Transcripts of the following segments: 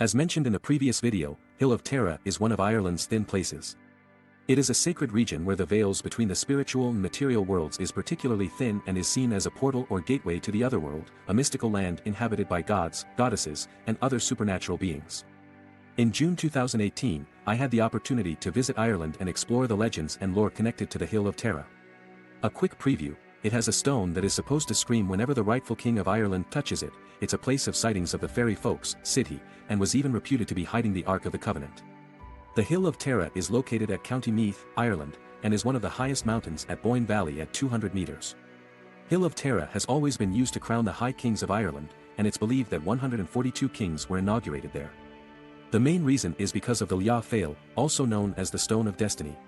As mentioned in the previous video, Hill of Tara is one of Ireland's thin places. It is a sacred region where the veils between the spiritual and material worlds is particularly thin and is seen as a portal or gateway to the otherworld, a mystical land inhabited by gods, goddesses, and other supernatural beings. In June 2018, I had the opportunity to visit Ireland and explore the legends and lore connected to the Hill of Tara. A quick preview: it has a stone that is supposed to scream whenever the rightful king of Ireland touches it. It's a place of sightings of the fairy folks, Sidhe, and was even reputed to be hiding the Ark of the Covenant. The Hill of Tara is located at County Meath, Ireland, and is one of the highest mountains at Boyne Valley at 200 meters. Hill of Tara has always been used to crown the High Kings of Ireland, and it's believed that 142 kings were inaugurated there. The main reason is because of the Lia Fail, also known as the Stone of Destiny.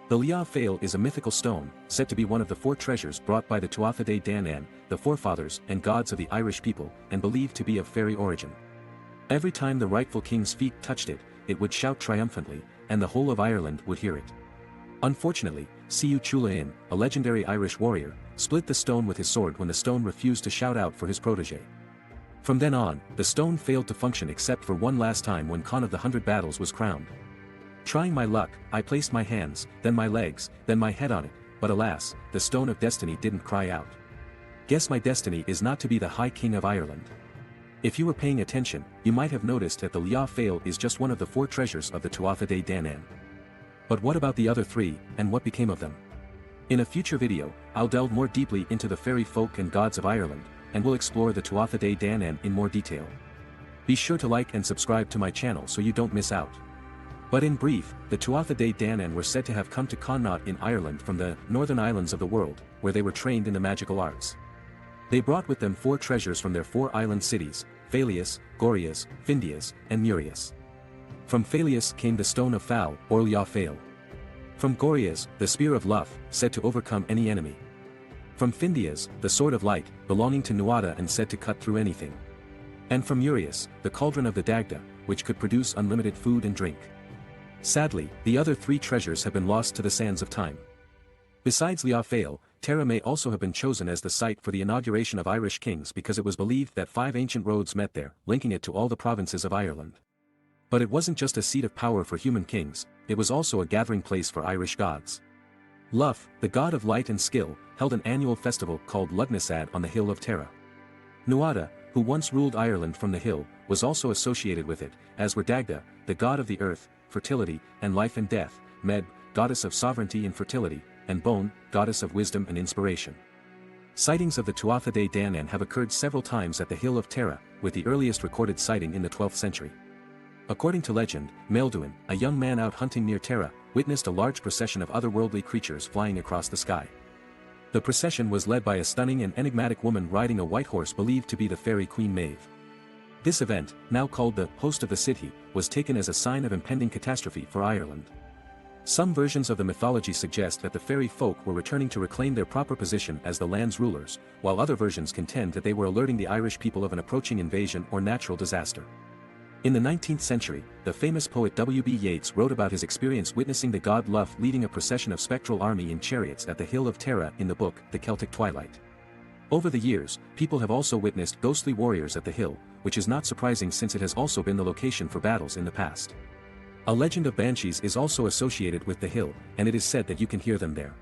The Lia Fail is a mythical stone, said to be one of the 4 treasures brought by the Tuatha de Danann, the forefathers and gods of the Irish people, and believed to be of fairy origin. Every time the rightful king's feet touched it, it would shout triumphantly, and the whole of Ireland would hear it. Unfortunately, Tuatha, a legendary Irish warrior, split the stone with his sword when the stone refused to shout out for his protege. From then on, the stone failed to function except for one last time when Conn of the 100 Battles was crowned. Trying my luck, I placed my hands, then my legs, then my head on it, but alas, the Stone of Destiny didn't cry out. Guess my destiny is not to be the High King of Ireland. If you were paying attention, you might have noticed that the Lia Fail is just one of the 4 treasures of the Tuatha de Danann. But what about the other 3, and what became of them? In a future video, I'll delve more deeply into the fairy folk and gods of Ireland, and we'll explore the Tuatha de Danann in more detail. Be sure to like and subscribe to my channel so you don't miss out. But in brief, the Tuatha de Danann were said to have come to Connaught in Ireland from the northern islands of the world, where they were trained in the magical arts. They brought with them 4 treasures from their 4 island cities: Felius, Gorias, Findias, and Murias. From Felius came the Stone of Fal, or Lia Fail. From Gorias, the Spear of Luff, said to overcome any enemy. From Findias, the Sword of Light, belonging to Nuada and said to cut through anything. And from Murias, the Cauldron of the Dagda, which could produce unlimited food and drink. Sadly, the other 3 treasures have been lost to the sands of time. Besides Lia Fail, Tara may also have been chosen as the site for the inauguration of Irish kings because it was believed that 5 ancient roads met there, linking it to all the provinces of Ireland. But it wasn't just a seat of power for human kings, it was also a gathering place for Irish gods. Luff, the god of light and skill, held an annual festival called Lugnasad on the Hill of Tara. Nuada, who once ruled Ireland from the hill, was also associated with it, as were Dagda, the god of the earth, fertility, and life and death, Med, goddess of sovereignty and fertility, and Bone, goddess of wisdom and inspiration. Sightings of the Tuatha de Danann have occurred several times at the Hill of Tara, with the earliest recorded sighting in the 12th century. According to legend, Maelduin, a young man out hunting near Tara, witnessed a large procession of otherworldly creatures flying across the sky. The procession was led by a stunning and enigmatic woman riding a white horse believed to be the fairy Queen Maeve. This event, now called the Host of the Sidhe, was taken as a sign of impending catastrophe for Ireland. Some versions of the mythology suggest that the fairy folk were returning to reclaim their proper position as the land's rulers, while other versions contend that they were alerting the Irish people of an approaching invasion or natural disaster. In the 19th century, the famous poet W.B. Yeats wrote about his experience witnessing the god Luff leading a procession of spectral army in chariots at the Hill of Tara in the book, The Celtic Twilight. Over the years, people have also witnessed ghostly warriors at the hill, which is not surprising since it has also been the location for battles in the past. A legend of banshees is also associated with the hill, and it is said that you can hear them there.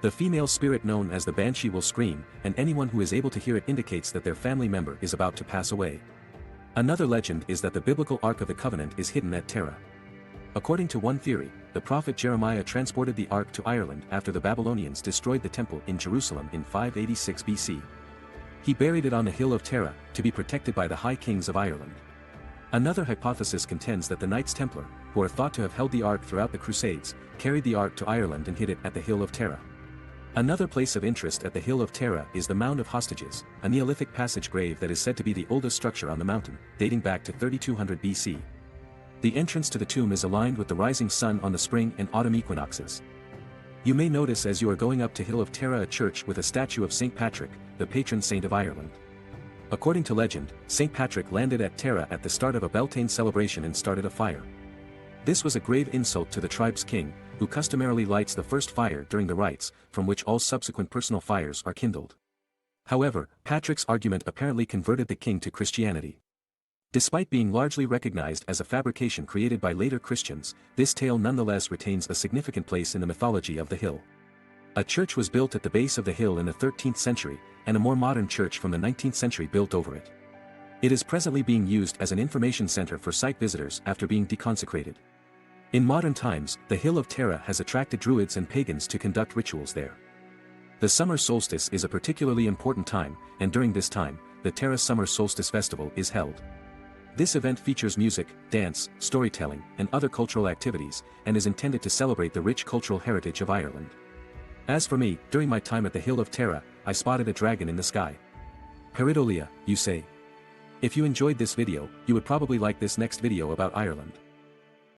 The female spirit known as the Banshee will scream, and anyone who is able to hear it indicates that their family member is about to pass away. Another legend is that the biblical Ark of the Covenant is hidden at Tara. According to one theory, the prophet Jeremiah transported the Ark to Ireland after the Babylonians destroyed the temple in Jerusalem in 586 BC. He buried it on the Hill of Tara, to be protected by the High Kings of Ireland. Another hypothesis contends that the Knights Templar, who are thought to have held the Ark throughout the Crusades, carried the Ark to Ireland and hid it at the Hill of Tara. Another place of interest at the Hill of Tara is the Mound of Hostages, a Neolithic passage grave that is said to be the oldest structure on the mountain, dating back to 3200 BC. The entrance to the tomb is aligned with the rising sun on the spring and autumn equinoxes. You may notice as you are going up to Hill of Tara a church with a statue of St. Patrick, the patron saint of Ireland. According to legend, St. Patrick landed at Tara at the start of a Beltane celebration and started a fire. This was a grave insult to the tribe's king, who customarily lights the first fire during the rites, from which all subsequent personal fires are kindled. However, Patrick's argument apparently converted the king to Christianity. Despite being largely recognized as a fabrication created by later Christians, this tale nonetheless retains a significant place in the mythology of the hill. A church was built at the base of the hill in the 13th century, and a more modern church from the 19th century built over it. It is presently being used as an information center for site visitors after being deconsecrated. In modern times, the Hill of Tara has attracted druids and pagans to conduct rituals there. The summer solstice is a particularly important time, and during this time, the Tara Summer Solstice Festival is held. This event features music, dance, storytelling, and other cultural activities, and is intended to celebrate the rich cultural heritage of Ireland. As for me, during my time at the Hill of Tara, I spotted a dragon in the sky. Pareidolia, you say? If you enjoyed this video, you would probably like this next video about Ireland.